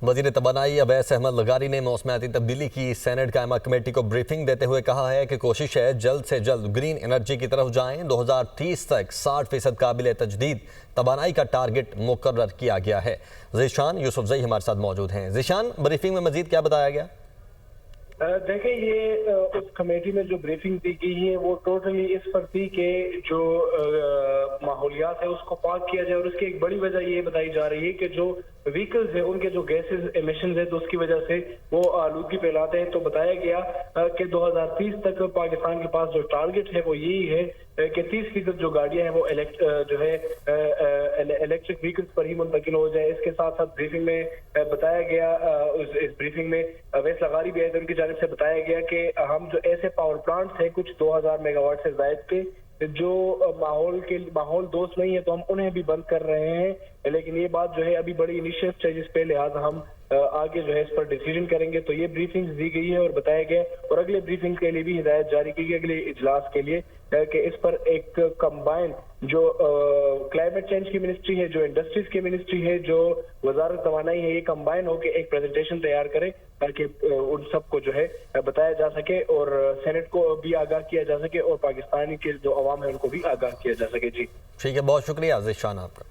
وزیر توانائی اویس احمد لغاری نے موسمیاتی تبدیلی کی سینٹ قائمہ کمیٹی کو بریفنگ دیتے ہوئے کہا ہے کہ کوشش ہے جلد سے جلد گرین انرجی کی طرف جائیں۔ 2030 تک 60% قابل تجدید توانائی کا ٹارگٹ مقرر کیا گیا ہے۔ ذیشان یوسف زئی ہمارے ساتھ موجود ہیں۔ ذیشان، بریفنگ میں مزید کیا بتایا گیا؟ دیکھیں، یہ اس کمیٹی میں جو بریفنگ دی گئی ہے وہ ٹوٹلی اس پر تھی کہ جو ماحولیات ہے اس کو پاک کیا جائے، اور اس کی ایک بڑی وجہ یہ بتائی جا رہی ہے کہ جو ویکلز ہیں ان کے جو گیسز ایمیشنز ہیں تو اس کی وجہ سے وہ آلودگی پھیلاتے ہیں۔ تو بتایا گیا کہ 2030 تک پاکستان کے پاس جو ٹارگٹ ہے وہ یہی ہے کہ 30% جو گاڑیاں ہیں وہ الیکٹرک ویکلز پر ہی منتقل ہو جائے۔ اس کے ساتھ ساتھ بریفنگ میں بتایا گیا، اس بریفنگ میں اویس لغاری بھی آئے تھے، ان کی جانب سے بتایا گیا کہ ہم جو ایسے پاور پلانٹس ہیں کچھ 2000 میگا واٹ سے زائد کے جو ماحول دوست نہیں ہے تو ہم انہیں بھی بند کر رہے ہیں، لیکن یہ بات جو ہے ابھی بڑی انیشیل سٹیجز پہ، لہٰذا ہم آگے جو ہے اس پر ڈیسیجن کریں گے۔ تو یہ بریفنگ دی گئی ہے اور بتایا گیا، اور اگلے بریفنگ کے لیے بھی ہدایت جاری کی گئی اگلے اجلاس کے لیے کہ اس پر ایک کمبائن جو کلائمیٹ چینج کی منسٹری ہے، جو انڈسٹریز کی منسٹری ہے، جو وزارت توانائی ہے، یہ کمبائن ہو کے ایک پریزنٹیشن تیار کرے تاکہ ان سب کو جو ہے بتایا جا سکے اور سینٹ کو بھی آگاہ کیا جا سکے اور پاکستانی کے جو عوام ہے ان کو بھی آگاہ کیا جا سکے۔ جی ٹھیک ہے، بہت شکریہ ذیشان آپ کا۔